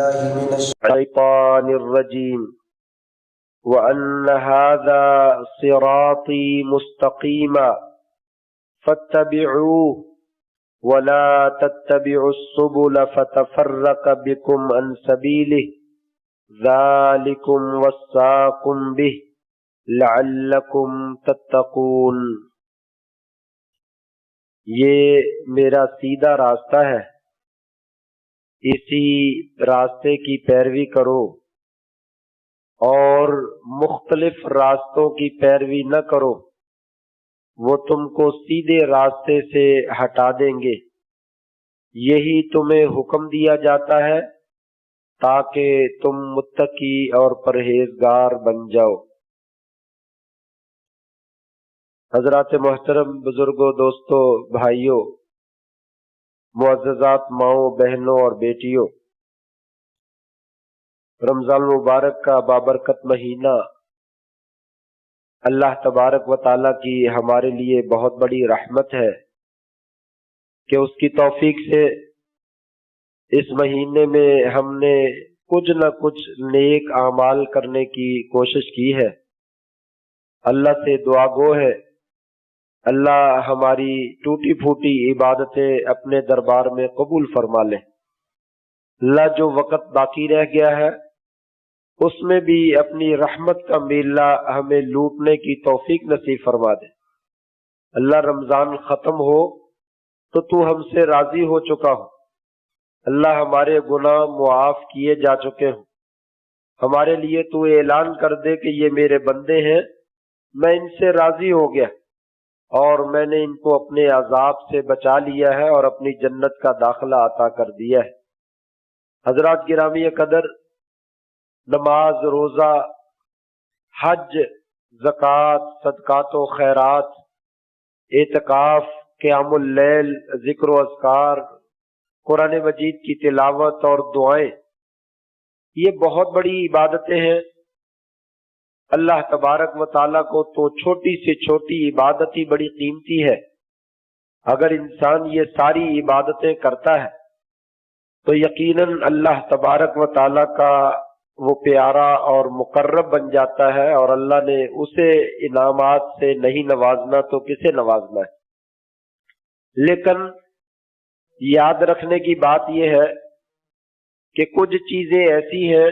بالله من الشيطان الرجيم وأن هذا صراطي مستقيما فاتبعوه ولا تتبعوا السبل فتفرق بكم عن سبيله ذلكم وصاكم به لعلكم تتقون۔ یہ میرا سیدھا راستہ ہے، اسی راستے کی پیروی کرو اور مختلف راستوں کی پیروی نہ کرو، وہ تم کو سیدھے راستے سے ہٹا دیں گے۔ یہی تمہیں حکم دیا جاتا ہے تاکہ تم متقی اور پرہیزگار بن جاؤ۔ حضرات محترم، بزرگوں، دوستوں، بھائیوں، معززات ماؤں، بہنوں اور بیٹیوں، رمضان المبارک کا بابرکت مہینہ اللہ تبارک و تعالیٰ کی ہمارے لیے بہت بڑی رحمت ہے کہ اس کی توفیق سے اس مہینے میں ہم نے کچھ نہ کچھ نیک اعمال کرنے کی کوشش کی ہے۔ اللہ سے دعا گو ہے اللہ ہماری ٹوٹی پھوٹی عبادتیں اپنے دربار میں قبول فرما لے۔ اللہ جو وقت باقی رہ گیا ہے اس میں بھی اپنی رحمت کا میلہ ہمیں لوٹنے کی توفیق نصیب فرما دے۔ اللہ رمضان ختم ہو تو تو ہم سے راضی ہو چکا ہو، اللہ ہمارے گناہ معاف کیے جا چکے ہوں، ہمارے لیے تو اعلان کر دے کہ یہ میرے بندے ہیں، میں ان سے راضی ہو گیا اور میں نے ان کو اپنے عذاب سے بچا لیا ہے اور اپنی جنت کا داخلہ عطا کر دیا ہے۔ حضرات گرامی قدر، نماز، روزہ، حج، زکوٰۃ، صدقات و خیرات، اعتکاف، قیام اللیل، ذکر و اذکار، قرآن مجید کی تلاوت اور دعائیں، یہ بہت بڑی عبادتیں ہیں۔ اللہ تبارک و تعالیٰ کو تو چھوٹی سے چھوٹی عبادت ہی بڑی قیمتی ہے۔ اگر انسان یہ ساری عبادتیں کرتا ہے تو یقیناً اللہ تبارک و تعالیٰ کا وہ پیارا اور مقرب بن جاتا ہے، اور اللہ نے اسے انعامات سے نہیں نوازنا تو کسے نوازنا ہے۔ لیکن یاد رکھنے کی بات یہ ہے کہ کچھ چیزیں ایسی ہیں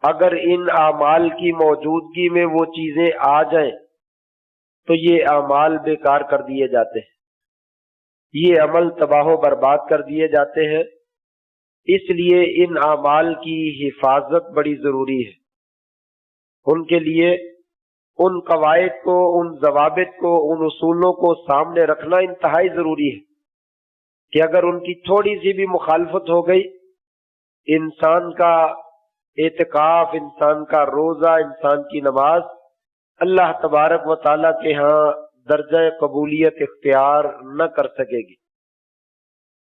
اگر ان اعمال کی موجودگی میں وہ چیزیں آ جائیں تو یہ اعمال بیکار کر دیے جاتے ہیں، یہ عمل تباہ و برباد کر دیے جاتے ہیں۔ اس لیے ان اعمال کی حفاظت بڑی ضروری ہے، ان کے لیے ان قواعد کو، ان ضوابط کو، ان اصولوں کو سامنے رکھنا انتہائی ضروری ہے کہ اگر ان کی تھوڑی سی بھی مخالفت ہو گئی، انسان کا اعتکاف، انسان کا روزہ، انسان کی نماز اللہ تبارک و تعالیٰ کے ہاں درجہ قبولیت اختیار نہ کر سکے گی۔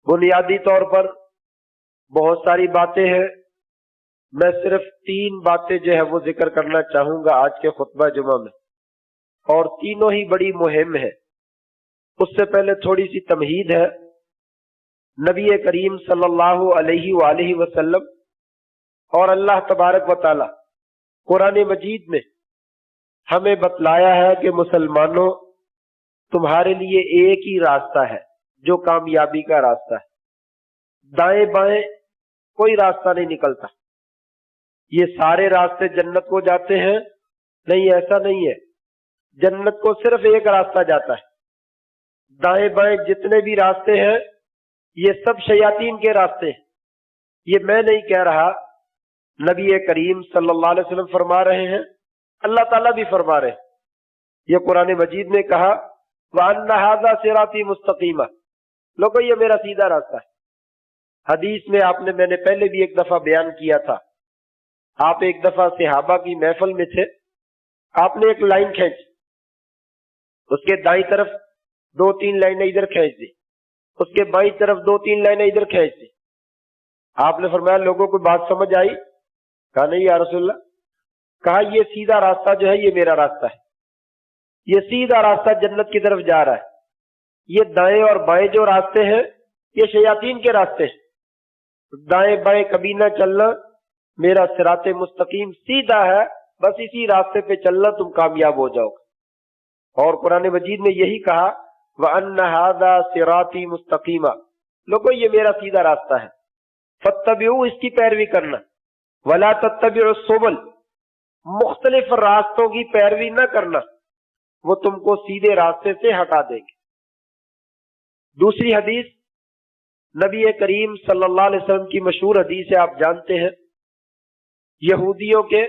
بنیادی طور پر بہت ساری باتیں ہیں، میں صرف 3 باتیں جو ہے وہ ذکر کرنا چاہوں گا آج کے خطبہ جمعہ میں، اور تینوں ہی بڑی مہم ہے۔ اس سے پہلے تھوڑی سی تمہید ہے۔ نبی کریم صلی اللہ علیہ وآلہ وسلم اور اللہ تبارک و تعالی قرآن مجید میں ہمیں بتلایا ہے کہ مسلمانوں، تمہارے لیے ایک ہی راستہ ہے جو کامیابی کا راستہ ہے، دائیں بائیں کوئی راستہ نہیں نکلتا۔ یہ سارے راستے جنت کو جاتے ہیں؟ نہیں، ایسا نہیں ہے۔ جنت کو صرف ایک راستہ جاتا ہے، دائیں بائیں جتنے بھی راستے ہیں یہ سب شیاطین کے راستے ہیں۔ یہ میں نہیں کہہ رہا، نبی کریم صلی اللہ علیہ وسلم فرما رہے ہیں، اللہ تعالیٰ بھی فرما رہے ہیں۔ یہ قرآن مجید میں کہا وَأَنَّ هَذَا صِرَاطِي مُسْتَقِيمًا، لوگوں یہ میرا سیدھا راستہ ہے۔ حدیث میں میں نے پہلے بھی ایک دفعہ بیان کیا تھا، آپ ایک دفعہ صحابہ کی محفل میں تھے، آپ نے ایک لائن کھینچی، اس کے دائیں طرف 2-3 لائنیں ادھر کھینچ دی، اس کے بائیں طرف 2-3 لائنیں ادھر کھینچ دی۔ آپ نے فرمایا لوگوں کو بات سمجھ آئی؟ کہا نہیں یا رسول اللہ۔ کہا یہ سیدھا راستہ جو ہے یہ میرا راستہ ہے، یہ سیدھا راستہ جنت کی طرف جا رہا ہے، یہ دائیں اور بائیں جو راستے ہیں یہ شیاطین کے راستے ہیں۔ دائیں بائیں کبھی نہ چلنا، میرا صراط مستقیم سیدھا ہے، بس اسی راستے پہ چلنا، تم کامیاب ہو جاؤ گے۔ اور قرآن مجید میں یہی کہا وَأَنَّ هَذَا صِرَاطِي مُسْتَقِيمًا، لوگو یہ میرا سیدھا راستہ ہے، فَاتَّبِعُوا، اس کی پیروی کرنا، وَلَا تَتَّبِعُوا السُّبُلَ، مختلف راستوں کی پیروی نہ کرنا، وہ تم کو سیدھے راستے سے ہٹا دیں گے۔ دوسری حدیث نبی کریم صلی اللہ علیہ وسلم کی مشہور حدیث ہے، آپ جانتے ہیں، یہودیوں کے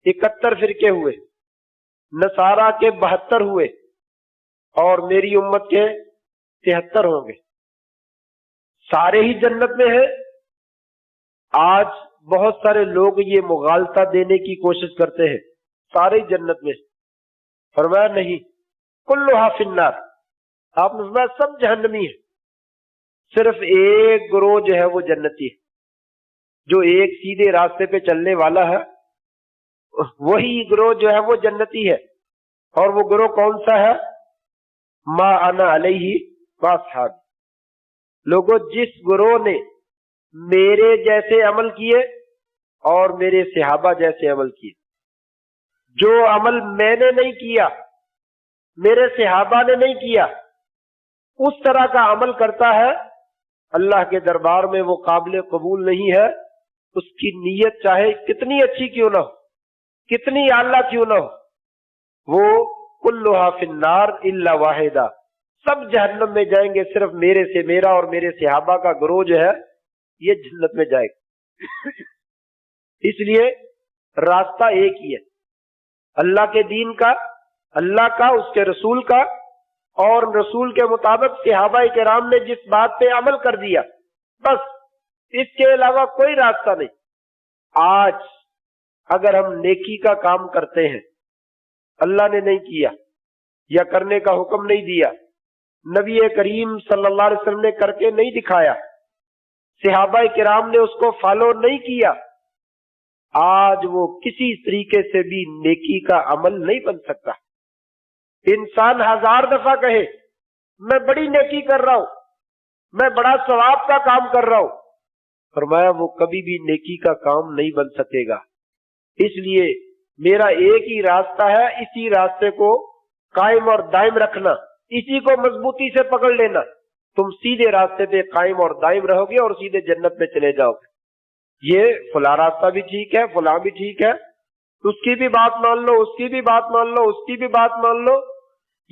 71 فرقے ہوئے، نصارہ کے 72 ہوئے، اور میری امت کے 73 ہوں گے، سارے ہی جنت میں ہیں۔ آج بہت سارے لوگ یہ مغالطہ دینے کی کوشش کرتے ہیں سارے ہی جنت میں، فرمایا نہیں، کلھا فی النار، آپ نے فرمایا سب جہنمی ہے، صرف ایک گروہ جو ہے وہ جنتی ہے، جو ایک سیدھے راستے پہ چلنے والا ہے، وہی گروہ جو ہے وہ جنتی ہے۔ اور وہ گروہ کون سا ہے؟ ما انا علیہ واصحابی، لوگوں جس گروہ نے میرے جیسے عمل کیے اور میرے صحابہ جیسے عمل کیے، جو عمل میں نے نہیں کیا، میرے صحابہ نے نہیں کیا، اس طرح کا عمل کرتا ہے، اللہ کے دربار میں وہ قابل قبول نہیں ہے، اس کی نیت چاہے کتنی اچھی کیوں نہ ہو، کتنی اعلیٰ کیوں نہ ہو، وہ کلھا فی النار الا واحدہ، سب جہنم میں جائیں گے، صرف میرے سے، میرا اور میرے صحابہ کا گروہ جو ہے یہ جنت میں جائے گا۔ اس لیے راستہ ایک ہی ہے، اللہ کے دین کا، اللہ کا، اس کے رسول کا، اور رسول کے مطابق صحابہ کرام نے جس بات پہ عمل کر دیا، بس اس کے علاوہ کوئی راستہ نہیں۔ آج اگر ہم نیکی کا کام کرتے ہیں، اللہ نے نہیں کیا یا کرنے کا حکم نہیں دیا، نبی کریم صلی اللہ علیہ وسلم نے کر کے نہیں دکھایا، صحابہ کرام نے اس کو فالو نہیں کیا، آج وہ کسی طریقے سے بھی نیکی کا عمل نہیں بن سکتا۔ انسان 1000 دفعہ کہے میں بڑی نیکی کر رہا ہوں، میں بڑا ثواب کا کام کر رہا ہوں، فرمایا وہ کبھی بھی نیکی کا کام نہیں بن سکے گا۔ اس لیے میرا ایک ہی راستہ ہے، اسی راستے کو قائم اور دائم رکھنا، اسی کو مضبوطی سے پکڑ لینا، تم سیدھے راستے پہ قائم اور دائم رہو گے اور سیدھے جنت میں چلے جاؤ گے۔ یہ فلاں راستہ بھی ٹھیک ہے، فلاں بھی ٹھیک ہے، اس کی بھی بات مان لو، اس کی بھی بات مان لو، اس کی بھی بات مان لو،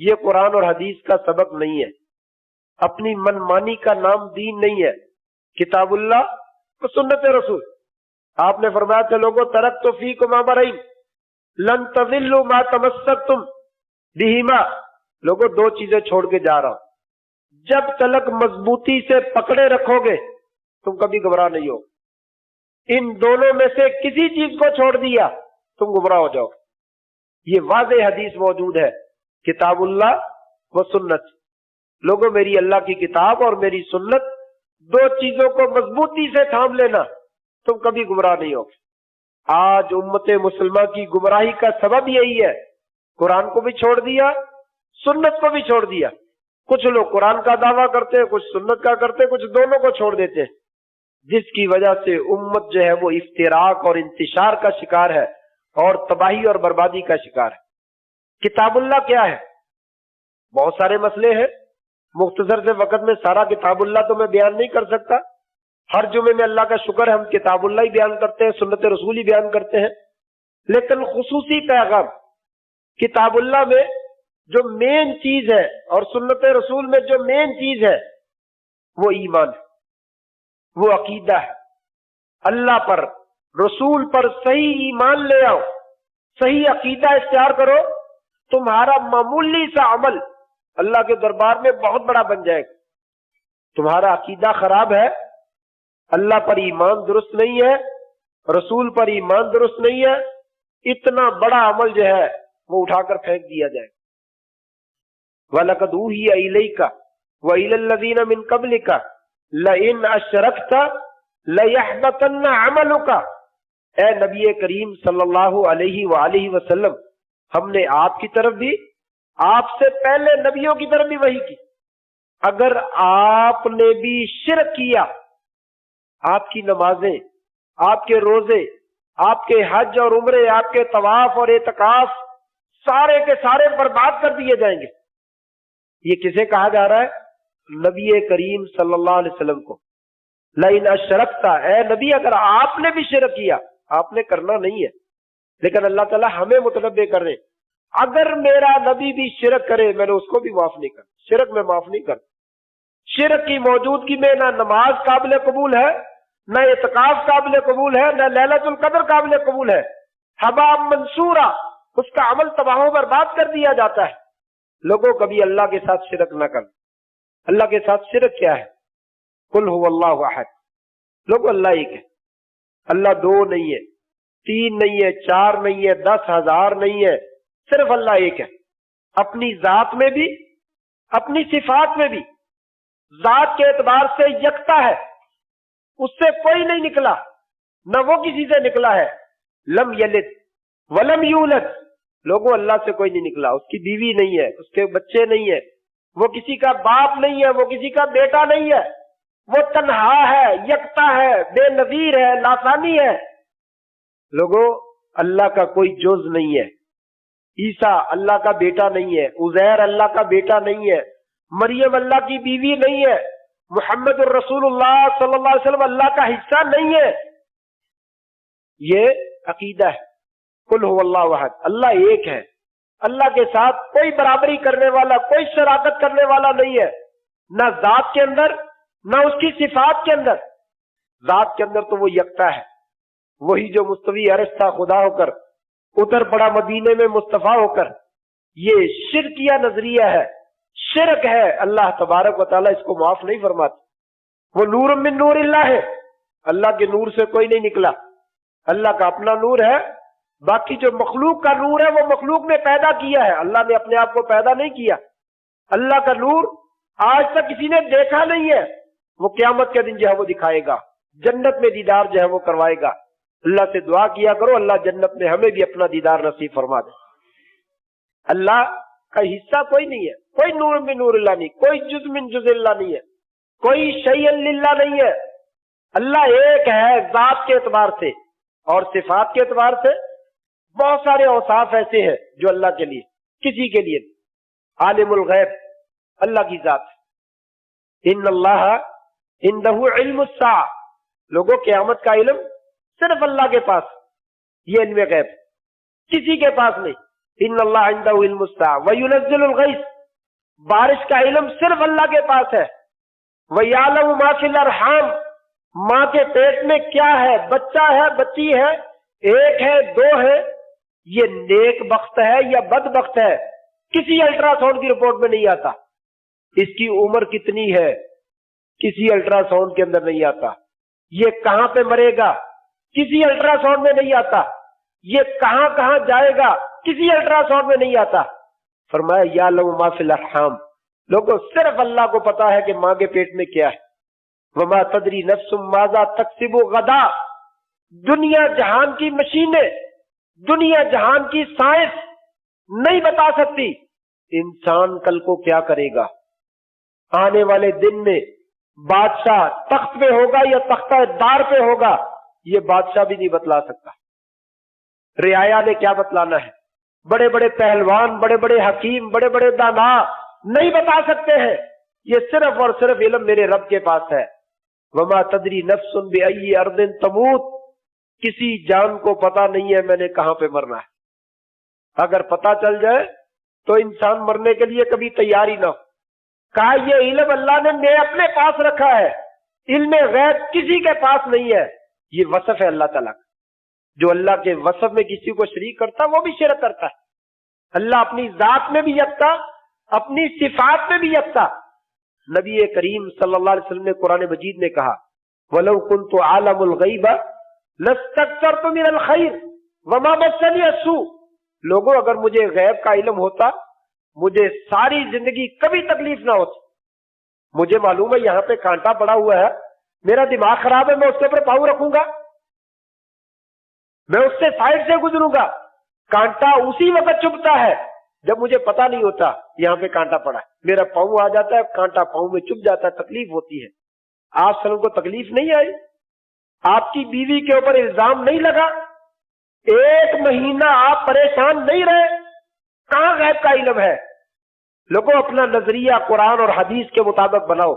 یہ قرآن اور حدیث کا سبق نہیں ہے، اپنی من مانی کا نام دین نہیں ہے۔ کتاب اللہ و سنت رسول، آپ نے فرمایا تھا لوگوں ترکت فیکم امرین لن تضلوا ما تمسکتم بہما، لوگوں 2 چیزیں چھوڑ کے جا رہا ہوں، جب تلک مضبوطی سے پکڑے رکھو گے تم کبھی گمراہ نہیں ہو، ان دونوں میں سے کسی چیز کو چھوڑ دیا تم گمراہ ہو جاؤ۔ یہ واضح حدیث موجود ہے، کتاب اللہ و سنت، لوگوں میری اللہ کی کتاب اور میری سنت، 2 چیزوں کو مضبوطی سے تھام لینا، تم کبھی گمراہ نہیں ہو۔ آج امت مسلمہ کی گمراہی کا سبب یہی ہے، قرآن کو بھی چھوڑ دیا، سنت کو بھی چھوڑ دیا۔ کچھ لوگ قرآن کا دعویٰ کرتے ہیں، کچھ سنت کا کرتے ہیں، کچھ دونوں کو چھوڑ دیتے ہیں، جس کی وجہ سے امت جو ہے وہ افتراق اور انتشار کا شکار ہے اور تباہی اور بربادی کا شکار ہے۔ کتاب اللہ کیا ہے؟ بہت سارے مسئلے ہیں، مختصر سے وقت میں سارا کتاب اللہ تو میں بیان نہیں کر سکتا، ہر جمعے میں اللہ کا شکر ہے ہم کتاب اللہ ہی بیان کرتے ہیں، سنت رسول ہی بیان کرتے ہیں، لیکن خصوصی پیغام کتاب اللہ میں جو مین چیز ہے اور سنت رسول میں جو مین چیز ہے وہ ایمان ہے، وہ عقیدہ ہے، اللہ پر، رسول پر صحیح ایمان لے آؤ، صحیح عقیدہ اختیار کرو، تمہارا معمولی سا عمل اللہ کے دربار میں بہت بڑا بن جائے گا۔ تمہارا عقیدہ خراب ہے، اللہ پر ایمان درست نہیں ہے، رسول پر ایمان درست نہیں ہے، اتنا بڑا عمل جو ہے وہ اٹھا کر پھینک دیا جائے گا۔ وَلَقَدْ أُوحِيَ إِلَيْكَ وَإِلَى الَّذِينَ مِن قَبْلِكَ لَئِنْ أَشْرَكْتَ لَيَحْبَطَنَّ عَمَلُكَ، اے نبی کریم صلی اللہ علیہ وآلہ وسلم، ہم نے آپ کی طرف بھی، آپ سے پہلے نبیوں کی طرف بھی وحی کی، اگر آپ نے بھی شرک کیا، آپ کی نمازیں، آپ کے روزے، آپ کے حج اور عمرے، آپ کے طواف اور اعتکاف سارے کے سارے برباد کر دیے جائیں گے۔ یہ کسے کہا جا رہا ہے؟ نبی کریم صلی اللہ علیہ وسلم کو۔ لئن اشرکت، اے نبی اگر آپ نے بھی شرک کیا، آپ نے کرنا نہیں ہے، لیکن اللہ تعالیٰ ہمیں متنبہ کر رہے، اگر میرا نبی بھی شرک کرے میں نے اس کو بھی معاف نہیں کرتا، شرک میں معاف نہیں کرتا۔ شرک کی موجودگی میں نہ نماز قابل قبول ہے، نہ اعتکاف قابل قبول ہے، نہ لیلۃ القدر قابل قبول ہے۔ حبا منصورا، اس کا عمل تباہ و برباد کر دیا جاتا ہے۔ لوگوں کبھی اللہ کے ساتھ شرک نہ کر۔ اللہ کے ساتھ شرک کیا ہے؟ قل هو اللہ احد، لوگوں اللہ ایک ہے، اللہ دو نہیں ہے، تین نہیں ہے، چار نہیں ہے، 10,000 نہیں ہے، صرف اللہ ایک ہے۔ اپنی ذات میں بھی، اپنی صفات میں بھی ذات کے اعتبار سے یکتا ہے، اس سے کوئی نہیں نکلا، نہ وہ کسی سے نکلا ہے۔ لم یلد ولم یولد، لوگوں اللہ سے کوئی نہیں نکلا، اس کی بیوی نہیں ہے، اس کے بچے نہیں ہے، وہ کسی کا باپ نہیں ہے، وہ کسی کا بیٹا نہیں ہے، وہ تنہا ہے، یکتا ہے، بے نظیر ہے، لاسانی ہے۔ لوگوں اللہ کا کوئی جز نہیں ہے، عیسیٰ اللہ کا بیٹا نہیں ہے، عزیر اللہ کا بیٹا نہیں ہے، مریم اللہ کی بیوی نہیں ہے، محمد الرسول اللہ صلی اللہ علیہ وسلم اللہ کا حصہ نہیں ہے۔ یہ عقیدہ ہے۔ قل هو اللہ احد، اللہ ایک ہے، اللہ کے ساتھ کوئی برابری کرنے والا، کوئی شراکت کرنے والا نہیں ہے، نہ ذات کے اندر نہ اس کی صفات کے اندر۔ ذات کے اندر تو وہ یکتا ہے، وہی جو مستوی عرش تھا خدا ہو کر اتر پڑا مدینے میں مصطفیٰ ہو کر۔ یہ شرکیہ نظریہ ہے، شرک ہے، اللہ تبارک و تعالیٰ اس کو معاف نہیں فرماتا۔ وہ نور من نور اللہ ہے، اللہ کے نور سے کوئی نہیں نکلا، اللہ کا اپنا نور ہے۔ باقی جو مخلوق کا نور ہے وہ مخلوق نے پیدا کیا ہے، اللہ نے اپنے آپ کو پیدا نہیں کیا۔ اللہ کا نور آج تک کسی نے دیکھا نہیں ہے، وہ قیامت کے دن جو ہے وہ دکھائے گا، جنت میں دیدار جو ہے وہ کروائے گا۔ اللہ سے دعا کیا کرو اللہ جنت میں ہمیں بھی اپنا دیدار نصیب فرما دے۔ اللہ کا حصہ کوئی نہیں ہے، کوئی نور من نور اللہ نہیں، کوئی جز من جز اللہ نہیں ہے، کوئی شیء للہ نہیں ہے۔ اللہ ایک ہے ذات کے اعتبار سے، اور صفات کے اعتبار سے بہت سارے اوصاف ایسے ہیں جو اللہ کے لیے، کسی کے لیے۔ عالم الغیب اللہ کی ذات ہے۔ ان اللہ عنده علم الساعہ، لوگوں قیامت کا علم صرف اللہ کے پاس، یہ علم غیب کسی کے پاس نہیں۔ ان اللہ عنده علم الساعہ وینزل الغیث، بارش کا علم صرف اللہ کے پاس ہے۔ ویعلم ما فی الارحام، ماں کے پیٹ میں کیا ہے، بچہ ہے، بچی ہے، ایک ہے، دو ہے، یہ نیک بخت ہے یا بد بخت ہے، کسی الٹرا ساؤنڈ کی رپورٹ میں نہیں آتا۔ اس کی عمر کتنی ہے، کسی الٹرا ساؤنڈ کے اندر نہیں آتا۔ یہ کہاں پہ مرے گا، کسی الٹرا ساؤنڈ میں نہیں آتا۔ یہ کہاں کہاں جائے گا، کسی الٹرا ساؤنڈ میں نہیں آتا۔ فرمایا یعلم ما فی الارحام، لوگوں صرف اللہ کو پتا ہے کہ ماں کے پیٹ میں کیا ہے۔ وما تدری نفس ماذا تکسب غدا، دنیا جہان کی مشینیں، دنیا جہان کی سائنس نہیں بتا سکتی انسان کل کو کیا کرے گا۔ آنے والے دن میں بادشاہ تخت پہ ہوگا یا تختہ دار پہ ہوگا، یہ بادشاہ بھی نہیں بتلا سکتا۔ رعایا نے کیا بتلانا ہے، بڑے بڑے پہلوان، بڑے بڑے حکیم، بڑے بڑے دانا نہیں بتا سکتے ہیں، یہ صرف اور صرف علم میرے رب کے پاس ہے۔ وما تدری نفس بأی ارض تموت، کسی جان کو پتا نہیں ہے میں نے کہاں پہ مرنا ہے۔ اگر پتا چل جائے تو انسان مرنے کے لیے کبھی تیار ہی نہ ہو۔ کہا یہ علم اللہ نے میں اپنے پاس رکھا ہے، علم غیب کسی کے پاس نہیں ہے۔ یہ وصف ہے اللہ تعالیٰ کا، جو اللہ کے وصف میں کسی کو شریک کرتا وہ بھی شرک کرتا ہے۔ اللہ اپنی ذات میں بھی یکتا، اپنی صفات میں بھی یکتا۔ نبی کریم صلی اللہ علیہ وسلم نے قرآن مجید میں کہا وَلَوْ كُنْتُ عَالَمُ الْغَيْبَ لَاسْتَكْثَرْتُ مِنَ الْخَيْرِ وَمَا مَسَّنِيَ السُّوءُ، لوگوں اگر مجھے غیب کا علم ہوتا مجھے ساری زندگی کبھی تکلیف نہ ہوتی۔ مجھے معلوم ہے یہاں پہ کانٹا پڑا ہوا ہے، میرا دماغ خراب ہے، میں اس کے اوپر پاؤں رکھوں گا، میں اس سے سائڈ سے گزروں گا، کانٹا اسی وقت چبھتا ہے جب مجھے پتا نہیں ہوتا یہاں پہ کانٹا پڑا ہے، میرا پاؤں آ جاتا ہے، کانٹا پاؤں میں چبھ جاتا ہے، تکلیف ہوتی ہے۔ آپ سب کو تکلیف نہیں آئی؟ آپ کی بیوی کے اوپر الزام نہیں لگا؟ 1 مہینہ آپ پریشان نہیں رہے؟ کہاں غیب کا علم ہے؟ لوگوں اپنا نظریہ قرآن اور حدیث کے مطابق بناؤ.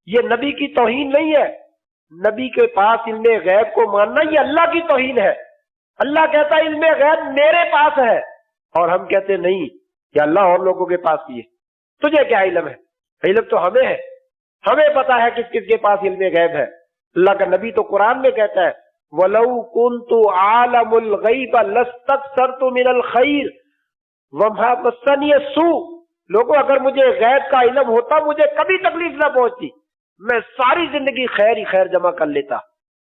یہ نبی کی توہین نہیں ہے. نبی کے پاس علم غیب کو ماننا یہ اللہ کی توہین ہے. اللہ کہتا ہے علم غیب میرے پاس ہے، اور ہم کہتے نہیں کہ اللہ اور لوگوں کے پاس بھی ہے. تجھے کیا علم ہے؟ علم تو ہمیں ہے، ہمیں پتا ہے کس کس کے پاس علم غیب ہے. اللہ کا نبی تو قرآن میں کہتا ہے وَلَوْ كُنْتُ عَالَمُ الْغَيْبَ لَاسْتَكْثَرْتُ مِنَ الْخَيْرِ وَمَا مَسَّنِيَ السُّوءُ. لوگوں اگر مجھے غیب کا علم ہوتا مجھے کبھی تکلیف نہ پہنچتی، میں ساری زندگی خیر ہی خیر جمع کر لیتا،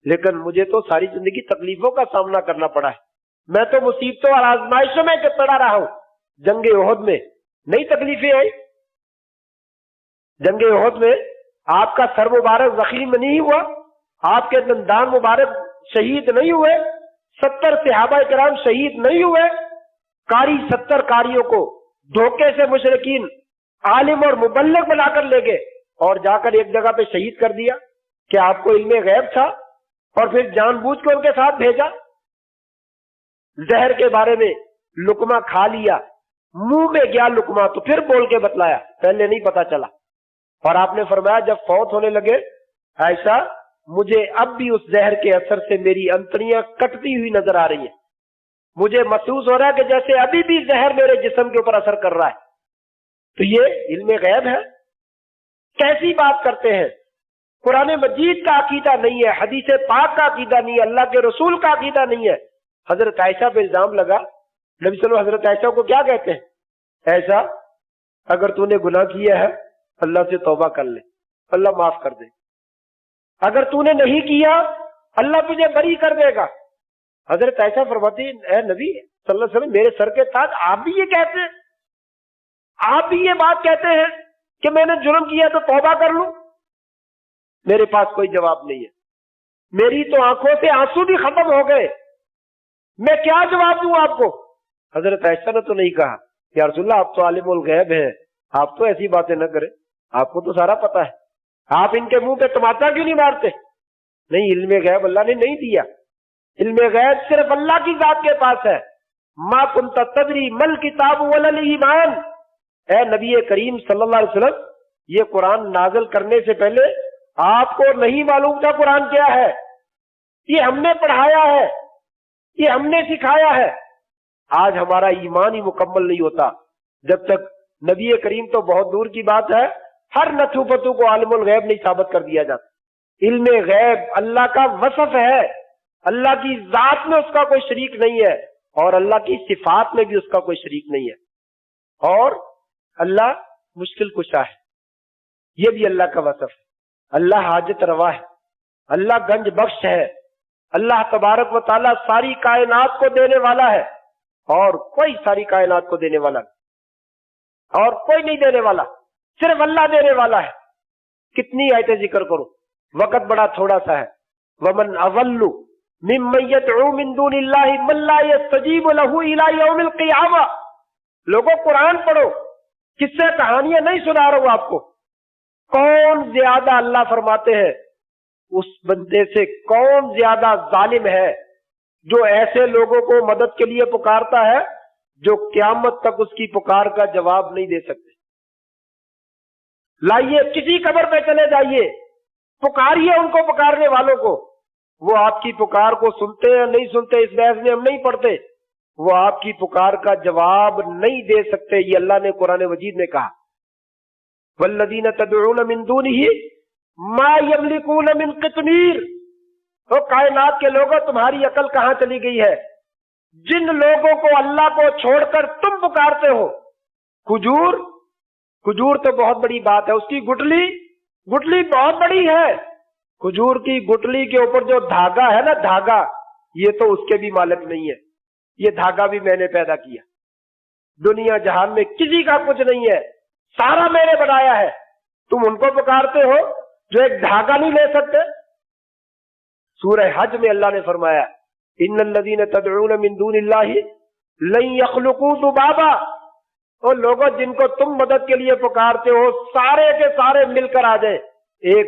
لیکن مجھے تو ساری زندگی تکلیفوں کا سامنا کرنا پڑا ہے. میں تو مصیبتوں اور آزمائشوں میں پڑا رہا ہوں. جنگ احد میں نئی تکلیفیں آئی. جنگ احد میں آپ کا سر مبارک زخیم نہیں ہوا، آپ کے دندان مبارک شہید نہیں ہوئے، 70 صحابہ کرام شہید نہیں ہوئے. قاری 70 قاریوں کو دھوکے سے مشرکین عالم اور مبلغ بنا کر لے گئے اور جا کر ایک جگہ پہ شہید کر دیا. کہ آپ کو علم غیب تھا اور پھر جان بوجھ کے ان کے ساتھ بھیجا. زہر کے بارے میں لقمہ کھا لیا، منہ میں گیا لقمہ تو پھر بول کے بتلایا، پہلے نہیں پتا چلا. اور آپ نے فرمایا جب فوت ہونے لگے عائشہ مجھے اب بھی اس زہر کے اثر سے میری انتڑیاں کٹتی ہوئی نظر آ رہی ہیں. مجھے محسوس ہو رہا ہے کہ جیسے ابھی بھی زہر میرے جسم کے اوپر اثر کر رہا ہے. تو یہ علم غیب ہے؟ کیسی بات کرتے ہیں؟ قرآن مجید کا عقیدہ نہیں ہے، حدیث پاک کا عقیدہ نہیں ہے، اللہ کے رسول کا عقیدہ نہیں ہے. حضرت عائشہ پہ الزام لگا. نبی صلی اللہ علیہ وسلم حضرت عائشہ کو کیا کہتے ہیں؟ عائشہ اگر تو نے گناہ کیا ہے اللہ سے توبہ کر لے، اللہ معاف کر دے. اگر تو نے نہیں کیا اللہ تجھے بری کر دے گا. حضرت عائشہ فرماتی اے نبی صلی اللہ علیہ وسلم میرے سر کے تاج آپ بھی یہ کہتے ہیں، آپ بھی یہ بات کہتے ہیں کہ میں نے جرم کیا تو توبہ کر لوں؟ میرے پاس کوئی جواب نہیں ہے. میری تو آنکھوں سے آنسو بھی ختم ہو گئے، میں کیا جواب دوں آپ کو؟ حضرت عائشہ نے تو نہیں کہا یا رسول اللہ آپ تو عالم الغیب ہیں، آپ تو ایسی باتیں نہ کریں، آپ کو تو سارا پتا ہے، آپ ان کے منہ پہ ٹماٹر کیوں نہیں مارتے؟ نہیں، علم غیب اللہ نے نہیں دیا. علم غیب صرف اللہ کی ذات کے پاس ہے. ما کنت تدری مل کتاب ولا الایمان. اے نبی کریم صلی اللہ علیہ وسلم یہ قرآن نازل کرنے سے پہلے آپ کو نہیں معلوم تھا قرآن کیا ہے. یہ ہم نے پڑھایا ہے، یہ ہم نے سکھایا ہے. آج ہمارا ایمان ہی مکمل نہیں ہوتا جب تک نبی کریم تو بہت دور کی بات ہے ہر نتھو پتو کو عالم الغیب نہیں ثابت کر دیا جاتا. علم غیب اللہ کا وصف ہے، اللہ کی ذات میں اس کا کوئی شریک نہیں ہے اور اللہ کی صفات میں بھی اس کا کوئی شریک نہیں ہے. اور اللہ مشکل کشا ہے، یہ بھی اللہ کا وصف ہے. اللہ حاجت روا ہے، اللہ گنج بخش ہے، اللہ تبارک و تعالیٰ ساری کائنات کو دینے والا ہے اور کوئی ساری کائنات کو دینے والا نہیں اور کوئی نہیں دینے والا، صرف اللہ دینے والا ہے. کتنی آیتیں ذکر کروں، وقت بڑا تھوڑا سا ہے. ومن اضل ممن يدعو من دون الله من لا يستجيب له الى يوم القيامه. لوگوں قرآن پڑھو، کس سے کہانیاں نہیں سنا رہا ہوں آپ کو. کون زیادہ اللہ فرماتے ہیں اس بندے سے کون زیادہ ظالم ہے جو ایسے لوگوں کو مدد کے لیے پکارتا ہے جو قیامت تک اس کی پکار کا جواب نہیں دے سکتے. لائیے کسی قبر پہ چلے جائیے، پکاریے ان کو، پکارنے والوں کو. وہ آپ کی پکار کو سنتے ہیں نہیں سنتے اس بحث میں ہم نہیں پڑھتے، وہ آپ کی پکار کا جواب نہیں دے سکتے. یہ اللہ نے قرآن مجید میں کہا والذین تدعون من دونہ ما یملکون من قطمیر. تو کائنات کے لوگوں تمہاری عقل کہاں چلی گئی ہے؟ جن لوگوں کو اللہ کو چھوڑ کر تم پکارتے ہو. کھجور، کھجور تو بہت بڑی بات ہے، اس کی گٹلی بہت بڑی ہے. کھجور کی گٹلی کے اوپر جو دھاگا ہے نا، دھاگا، یہ تو اس کے بھی مالک نہیں ہے، یہ دھاگا بھی میں نے پیدا کیا. دنیا جہان میں کسی کا کچھ نہیں ہے، سارا میں نے بنایا ہے. تم ان کو پکارتے ہو جو ایک دھاگا نہیں لے سکتے. سورہ حج میں اللہ نے فرمایا ان الذین تدعون من دون اللہ لن یخلقوا ذبابا. اور لوگوں جن کو تم مدد کے لیے پکارتے ہو سارے کے سارے مل کر آ جائیں، ایک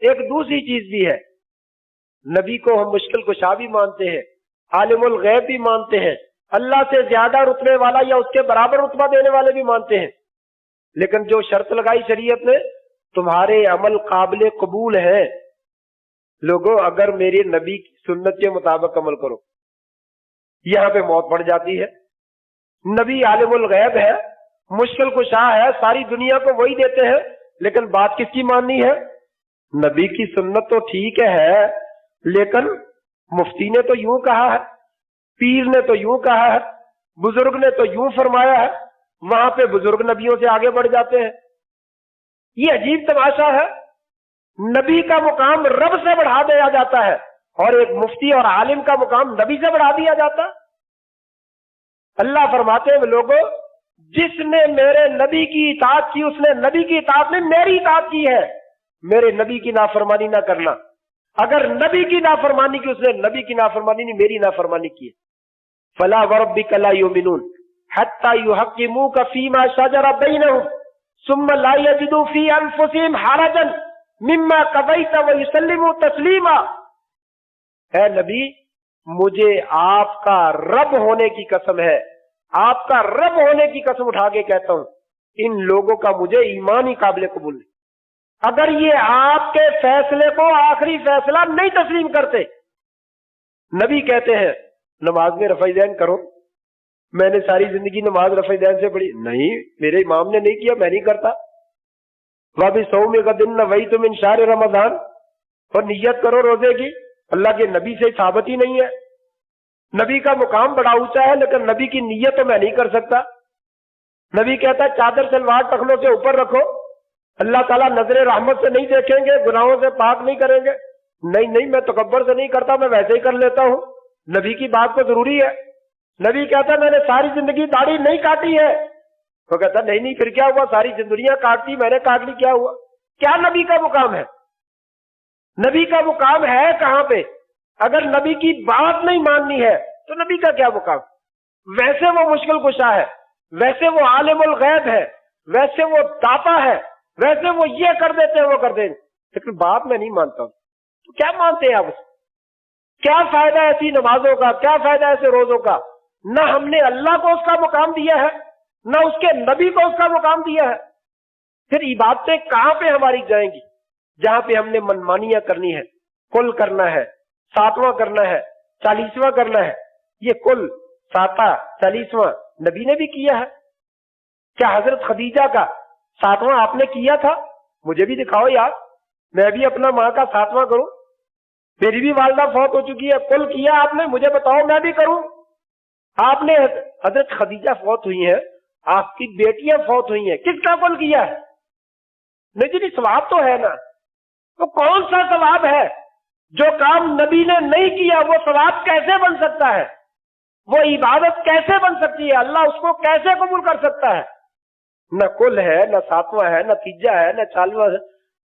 ایک دوسری چیز بھی ہے، نبی کو ہم مشکل کشا بھی مانتے ہیں، عالم الغیب بھی مانتے ہیں، اللہ سے زیادہ رتبے والا یا اس کے برابر رتبہ دینے والے بھی مانتے ہیں، لیکن جو شرط لگائی شریعت نے، تمہارے عمل قابل قبول ہے لوگوں اگر میرے نبی کی سنت کے مطابق عمل کرو۔ یہاں پہ موت پڑ جاتی ہے۔ نبی عالم الغیب ہے، مشکل کشا ہے، ساری دنیا کو وہی دیتے ہیں، لیکن بات کس کی ماننی ہے؟ نبی کی سنت تو ٹھیک ہے، لیکن مفتی نے تو یوں کہا ہے، پیر نے تو یوں کہا ہے، بزرگ نے تو یوں فرمایا ہے، وہاں پہ بزرگ نبیوں سے آگے بڑھ جاتے ہیں۔ یہ عجیب تماشا ہے، نبی کا مقام رب سے بڑھا دیا جاتا ہے اور ایک مفتی اور عالم کا مقام نبی سے بڑھا دیا جاتا ہے۔ اللہ فرماتے ہیں لوگوں، جس نے میرے نبی کی اطاعت کی اس نے نبی کی اطاعت نہیں میری اطاعت کی ہے، میرے نبی کی نافرمانی نہ کرنا۔ اگر نبی کی نافرمانی کی اس نے نبی کی نافرمانی نہیں میری نافرمانی کی ہے۔ فلا وربک لا یؤمنون حتی یحکموک فیما شجر بینہم ثم لا یجدوا فی انفسہم حرجا مما قضیت ویسلموا تسلیما۔ اے نبی، مجھے آپ کا رب ہونے کی قسم ہے، آپ کا رب ہونے کی قسم اٹھا کے کہتا ہوں، ان لوگوں کا مجھے ایمان ہی قابل قبول نہیں اگر یہ آپ کے فیصلے کو آخری فیصلہ نہیں تسلیم کرتے۔ نبی کہتے ہیں نماز میں رفع دین کرو، میں نے ساری زندگی نماز رفع دین سے پڑھی، نہیں میرے امام نے نہیں کیا، میں نہیں کرتا۔ وَبِصَوْمِ غَدٍ نَوَيْتُ مِنْ شَهْرِ رمضان، اور نیت کرو روزے کی، اللہ کے نبی سے ثابت ہی نہیں ہے۔ نبی کا مقام بڑا اونچا ہے لیکن نبی کی نیت تو میں نہیں کر سکتا۔ نبی کہتا ہے چادر شلوار ٹخنوں سے اوپر رکھو، اللہ تعالیٰ نظر رحمت سے نہیں دیکھیں گے، گناہوں سے پاک نہیں کریں گے۔ نہیں میں تکبر سے نہیں کرتا، میں ویسے ہی کر لیتا ہوں، نبی کی بات کو ضروری ہے۔ نبی کہتا ہے میں نے ساری زندگی داڑھی نہیں کاٹی ہے، وہ کہتا نہیں پھر کیا ہوا، ساری زندگیاں کاٹتی، میں نے کاٹ لی، کیا ہوا؟ کیا نبی کا مقام ہے؟ نبی کا مقام ہے کہاں پہ؟ اگر نبی کی بات نہیں ماننی ہے تو نبی کا کیا مقام؟ ویسے وہ مشکل کشا ہے، ویسے وہ عالم الغیب ہے، ویسے وہ داتا ہے، ویسے وہ یہ کر دیتے ہیں وہ کر دیتے، لیکن بات میں نہیں مانتا ہوں تو کیا مانتے ہیں آپ اس؟ کیا فائدہ ایسی نمازوں کا، کیا فائدہ ایسے روزوں کا؟ نہ ہم نے اللہ کو اس کا مقام دیا ہے، نہ اس کے نبی کو اس کا مقام دیا ہے۔ پھر عبادتیں کہاں پہ ہماری جائیں گی؟ جہاں پہ ہم نے منمانیاں کرنی ہے، کل کرنا ہے، ساتواں کرنا ہے، 40واں کرنا ہے۔ یہ کل 7واں 40واں نبی نے بھی کیا ہے۔ کیا حضرت خدیجہ کا 7واں آپ نے کیا تھا؟ مجھے بھی دکھاؤ یار، میں بھی اپنا ماں کا 7واں کروں، میری بھی والدہ فوت ہو چکی ہے، کل کیا آپ نے، مجھے بتاؤ میں بھی کروں۔ آپ نے حضرت خدیجہ فوت ہوئی ہیں، آپ کی بیٹیاں فوت ہوئی ہیں، کس کا کل کیا ہے؟ نہیں جی ثواب تو ہے نا، تو کون سا ثواب ہے؟ جو کام نبی نے نہیں کیا وہ ثواب کیسے بن سکتا ہے؟ وہ عبادت کیسے بن سکتی ہے؟ اللہ اس کو کیسے قبول کر سکتا ہے؟ نہ کل ہے، نہ 7واں ہے، نہ تیجا ہے، نہ 40واں ہے،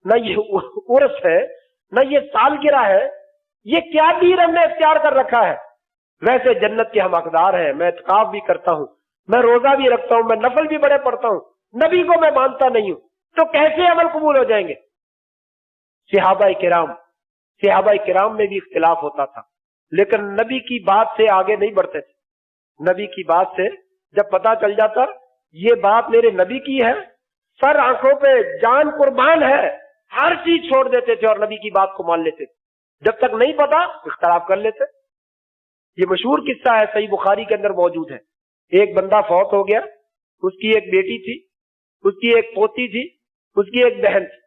نہ یہ عرس ہے، نہ یہ سالگرہ ہے۔ یہ کیا دین ہم نے اختیار کر رکھا ہے؟ ویسے جنت کے ہم حقدار ہیں، میں اعتکاف بھی کرتا ہوں، میں روزہ بھی رکھتا ہوں، میں نفل بھی بڑے پڑھتا ہوں، نبی کو میں مانتا نہیں ہوں، تو کیسے عمل قبول ہو جائیں گے؟ صحابہ کرام میں بھی اختلاف ہوتا تھا، لیکن نبی کی بات سے آگے نہیں بڑھتے تھے۔ نبی کی بات سے جب پتا چل جاتا یہ بات میرے نبی کی ہے، سر آنکھوں پہ جان قربان ہے، ہر چیز چھوڑ دیتے تھے اور نبی کی بات کو مان لیتے تھے۔ جب تک نہیں پتا اختلاف کر لیتے۔ یہ مشہور قصہ ہے، صحیح بخاری کے اندر موجود ہے۔ ایک بندہ فوت ہو گیا، اس کی ایک بیٹی تھی، اس کی ایک پوتی تھی، اس کی ایک بہن تھی،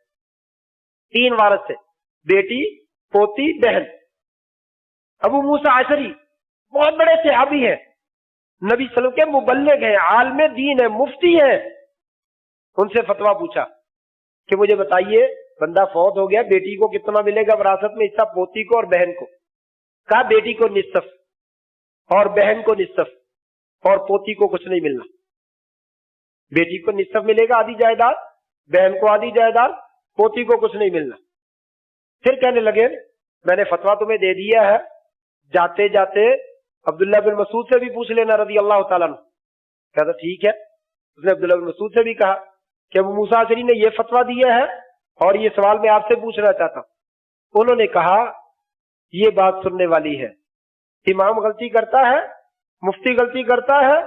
3 وارث تھے، بیٹی، پوتی، بہن۔ ابو موسیٰ اشعری بہت بڑے صحابی ہیں، نبی صلی اللہ علیہ وسلم کے مبلغ ہیں، عالم دین ہیں، مفتی ہیں۔ ان سے فتویٰ پوچھا کہ مجھے بتائیے بندہ فوت ہو گیا، بیٹی کو کتنا ملے گا وراثت میں حصہ، پوتی کو اور بہن کو؟ کہا بیٹی کو نصف اور بہن کو نصف اور پوتی کو کچھ نہیں ملنا۔ بیٹی کو نصف ملے گا آدھی جائیداد، بہن کو آدھی جائیداد، پوتی کو کچھ نہیں ملنا۔ پھر کہنے لگے میں نے فتویٰ تمہیں دے دیا ہے، جاتے جاتے عبداللہ بن مسعود سے بھی پوچھ لینا رضی اللہ تعالیٰ عنہ۔ کہتا ٹھیک ہے۔ اس نے عبداللہ بن مسعود سے بھی کہا کہ ابو موسیٰ اشعری نے یہ فتویٰ دیا ہے اور یہ سوال میں آپ سے پوچھنا چاہتا ہوں۔ انہوں نے کہا یہ بات سننے والی ہے، امام غلطی کرتا ہے، مفتی غلطی کرتا ہے،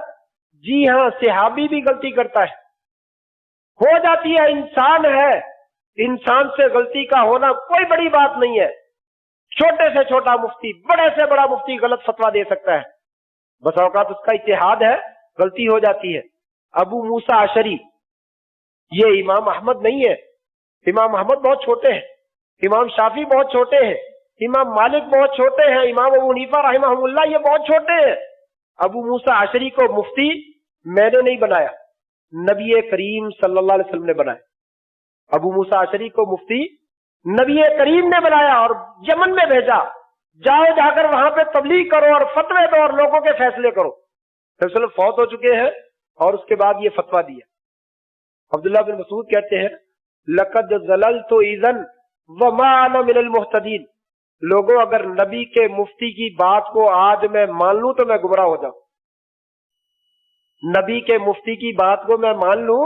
جی ہاں صحابی بھی غلطی کرتا ہے، ہو جاتی ہے، انسان ہے، انسان سے غلطی کا ہونا کوئی بڑی بات نہیں ہے، چھوٹے سے چھوٹا مفتی، بڑے سے بڑا مفتی غلط فتویٰ دے سکتا ہے، بس اوقات اس کا اجتہاد ہے، غلطی ہو جاتی ہے۔ ابو موسیٰ اشعری یہ امام احمد نہیں ہے، امام احمد بہت چھوٹے ہیں، امام شافعی بہت چھوٹے ہیں، امام مالک بہت چھوٹے ہیں، امام ابو حنیفہ رحمہ اللہ یہ بہت چھوٹے ہیں۔ ابو موسیٰ اشعری کو مفتی میں نے نہیں بنایا، نبی کریم صلی اللہ علیہ وسلم نے بنایا۔ ابو موسیٰ اشعری کو مفتی نبی کریم نے بنایا اور یمن میں بھیجا، جاؤ جا کر وہاں پہ تبلیغ کرو اور فتوے دو اور لوگوں کے فیصلے کرو۔ رسول فوت ہو چکے ہیں اور اس کے بعد یہ فتویٰ دیا۔ عبداللہ بن مسعود کہتے ہیں لقد ضللت اذا وما انا من المهتدین، لوگوں اگر نبی کے مفتی کی بات کو آج میں مان لوں تو میں گمراہ ہو جاؤں، نبی کے مفتی کی بات کو میں مان لوں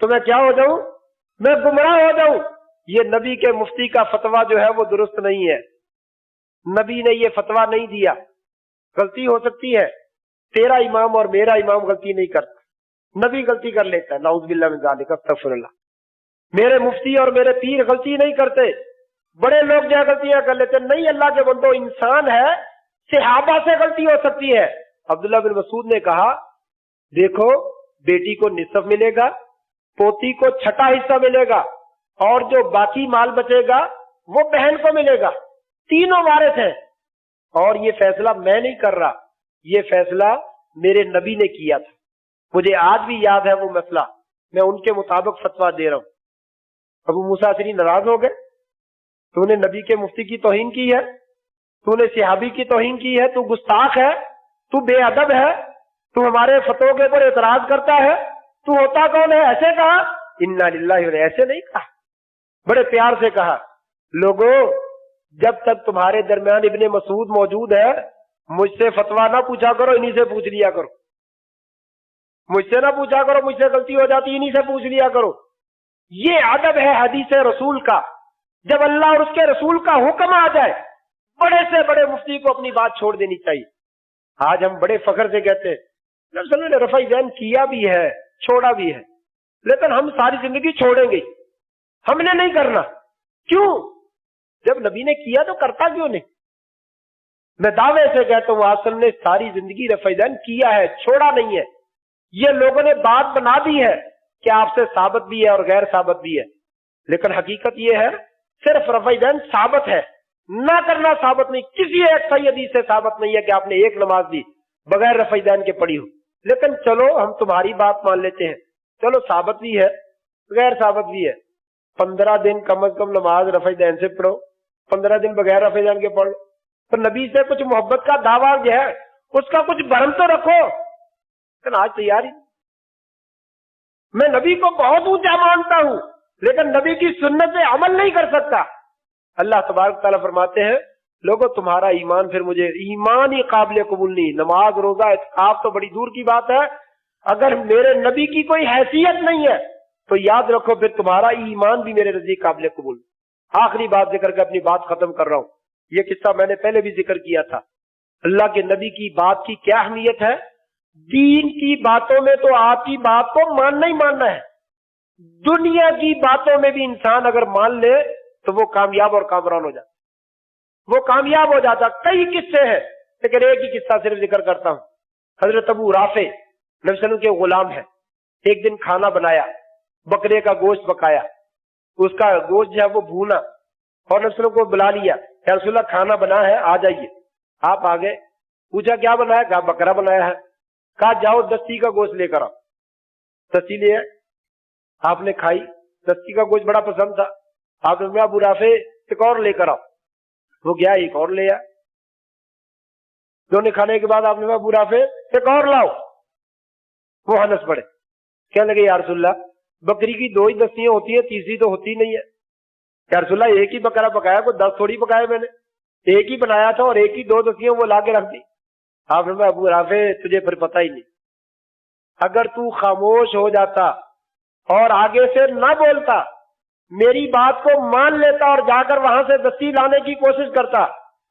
تو میں کیا ہو جاؤں؟ میں گمراہ ہو جاؤں۔ یہ نبی کے مفتی کا فتویٰ جو ہے وہ درست نہیں ہے، نبی نے یہ فتویٰ نہیں دیا، غلطی ہو سکتی ہے، تیرا امام اور میرا امام غلطی نہیں کرتا، نبی غلطی کر لیتا ہے، نعوذ باللہ من ذالک، استغفر اللہ۔ میرے مفتی اور میرے پیر غلطی نہیں کرتے، بڑے لوگ جو غلطیاں کر لیتے نہیں، اللہ کے بندو انسان ہے، صحابہ سے غلطی ہو سکتی ہے۔ عبداللہ بن مسعود نے کہا دیکھو بیٹی کو نصف ملے گا، پوتی کو چھٹا حصہ ملے گا اور جو باقی مال بچے گا وہ بہن کو ملے گا، تینوں وارث ہیں، اور یہ فیصلہ میں نہیں کر رہا، یہ فیصلہ میرے نبی نے کیا تھا، مجھے آج بھی یاد ہے وہ مسئلہ، میں ان کے مطابق فتویٰ دے رہا ہوں۔ ابو موسیٰ اشعری ناراض ہو گئے، تو نے نبی کے مفتی کی توہین کی ہے، تو نے صحابی کی توہین کی ہے، تو گستاخ ہے، تو بے ادب ہے، تو ہمارے فتووں کے اوپر اعتراض کرتا ہے، تو ہوتا کون ہے؟ ایسے کہا، انا للہ، ایسے نہیں کہا، بڑے پیار سے کہا لوگوں جب تک تمہارے درمیان ابن مسعود موجود ہے مجھ سے فتویٰ نہ پوچھا کرو، انہی سے پوچھ لیا کرو، مجھ سے نہ پوچھا کرو، مجھ سے غلطی ہو جاتی انہی سے پوچھ لیا کرو۔ یہ ادب ہے حدیث رسول کا، جب اللہ اور اس کے رسول کا حکم آ جائے بڑے سے بڑے مفتی کو اپنی بات چھوڑ دینی چاہیے۔ آج ہم بڑے فخر سے کہتے ہیں نبی صلی اللہ علیہ وسلم نے رفع ذہن کیا بھی ہے، چھوڑا بھی ہے، لیکن ہم ساری زندگی چھوڑیں گے، ہم نے نہیں کرنا۔ کیوں؟ جب نبی نے کیا تو کرتا کیوں نہیں؟ میں دعوے سے کہتا ہوں آج نے ساری زندگی رفع ذہن کیا ہے، چھوڑا نہیں ہے۔ یہ لوگوں نے بات بنا دی ہے کہ آپ سے ثابت بھی ہے اور غیر ثابت بھی ہے، لیکن حقیقت یہ ہے صرف رفع ذہن ثابت ہے، نہ کرنا ثابت نہیں۔ کسی ایک صحیح حدیث سے ثابت نہیں ہے کہ آپ نے ایک نماز دی بغیر رفع ذہن کے پڑھی ہو، لیکن چلو ہم تمہاری بات مان لیتے ہیں، چلو ثابت بھی ہے غیر ثابت بھی ہے۔ 15 دن کم از کم نماز رفع ذہن سے پڑھو، 15 دن بغیر رفع ذہن کے پڑھو، تو نبی سے کچھ محبت کا دعویٰ جو ہے اس کا کچھ بھرم تو رکھو، لیکن آج تیاری۔ میں نبی کو بہت اونچا مانتا ہوں لیکن نبی کی سنت سے عمل نہیں کر سکتا۔ اللہ تبارک تعالیٰ فرماتے ہیں لوگوں تمہارا ایمان پھر مجھے ایمان ہی قابل قبول نہیں، نماز روزہ اعتکاف تو بڑی دور کی بات ہے، اگر میرے نبی کی کوئی حیثیت نہیں ہے تو یاد رکھو پھر تمہارا ایمان بھی میرے نزدیک قابل قبول۔ آخری بات ذکر کے اپنی بات ختم کر رہا ہوں، یہ قصہ میں نے پہلے بھی ذکر کیا تھا۔ اللہ کے نبی کی بات کی کیا اہمیت ہے؟ دین کی باتوں میں تو آپ کی بات کو ماننا ہی ماننا ہے، دنیا کی باتوں میں بھی انسان اگر مان لے تو وہ کامیاب اور کامران ہو جاتا، وہ کامیاب ہو جاتا۔ کئی قصے ہیں لیکن ایک ہی قصہ صرف ذکر کرتا ہوں۔ حضرت ابو رافع نبی صلی اللہ علیہ وسلم کے غلام ہیں، ایک دن کھانا بنایا، بکرے کا گوشت پکایا، اس کا گوشت جو ہے وہ بھونا، اور نبی صلی اللہ علیہ وسلم کو بلا لیا، یا رسول اللہ کھانا بنا ہے آ جائیے۔ آپ آ گئے، پوچھا کیا بنایا؟ کہا بکرا بنایا ہے۔ کہا جاؤ دستی کا گوشت لے کر آؤ۔ دستی لے آئے، آپ نے کھائی، دستی کا گوشت بڑا پسند تھا، آپ نے ابو رافع ایک اور لے کر آؤ، وہ گیا ایک اور لے آیا۔ دونوں کھانے کے بعد آپ نے ابو رافع ایک اور لاؤ، وہ ہنس پڑے، کہنے لگے یا رسول اللہ بکری کی 2 ہی دستیاں ہوتی ہیں، تیسری تو ہوتی نہیں ہے۔ یا رسول اللہ ایک ہی بکرا پکایا، کوئی 10 تھوڑی پکایا، میں نے ایک ہی بنایا تھا اور ایک ہی 2 دستیاں وہ لا کے رکھ دی۔ آپ نے ابو رافع تجھے پھر پتہ ہی نہیں، اگر تو خاموش ہو جاتا اور آگے سے نہ بولتا میری بات کو مان لیتا اور جا کر وہاں سے دستی لانے کی کوشش کرتا،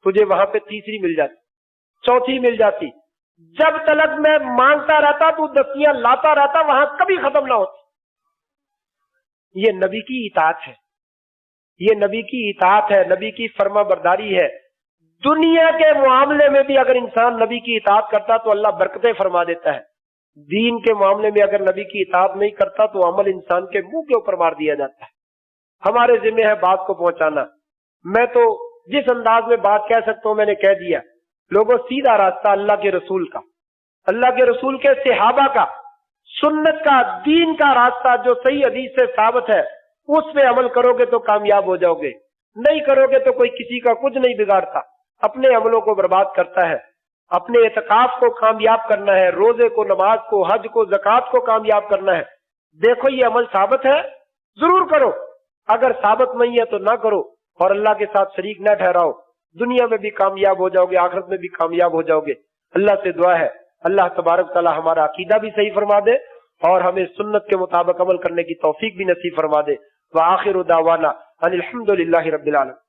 تجھے وہاں پہ تیسری مل جاتی، چوتھی مل جاتی۔ جب تلک میں مانگتا رہتا تو دستیاں لاتا رہتا، وہاں کبھی ختم نہ ہوتی۔ یہ نبی کی اطاعت ہے، یہ نبی کی اطاعت ہے، نبی کی فرما برداری ہے۔ دنیا کے معاملے میں بھی اگر انسان نبی کی اطاعت کرتا تو اللہ برکتیں فرما دیتا ہے، دین کے معاملے میں اگر نبی کی اطاعت نہیں کرتا تو عمل انسان کے منہ کے اوپر مار دیا جاتا ہے۔ ہمارے ذمہ ہے بات کو پہنچانا۔ میں تو جس انداز میں بات کہہ سکتا ہوں میں نے کہہ دیا۔ لوگوں، سیدھا راستہ اللہ کے رسول کا، اللہ کے رسول کے صحابہ کا، سنت کا، دین کا راستہ جو صحیح حدیث سے ثابت ہے، اس پہ عمل کرو گے تو کامیاب ہو جاؤ گے، نہیں کرو گے تو کوئی کسی کا کچھ نہیں بگاڑتا، اپنے عملوں کو برباد کرتا ہے۔ اپنے اعتکاف کو کامیاب کرنا ہے، روزے کو، نماز کو، حج کو، زکوٰۃ کو کامیاب کرنا ہے۔ دیکھو یہ عمل ثابت ہے، ضرور کرو، اگر ثابت نہیں ہے تو نہ کرو، اور اللہ کے ساتھ شریک نہ ٹھہراؤ۔ دنیا میں بھی کامیاب ہو جاؤ گے، آخرت میں بھی کامیاب ہو جاؤ گے۔ اللہ سے دعا ہے اللہ تبارک تعالی ہمارا عقیدہ بھی صحیح فرما دے اور ہمیں سنت کے مطابق عمل کرنے کی توفیق بھی نصیب فرما دے۔ وآخر دعوانا ان الحمد للہ رب العالمین۔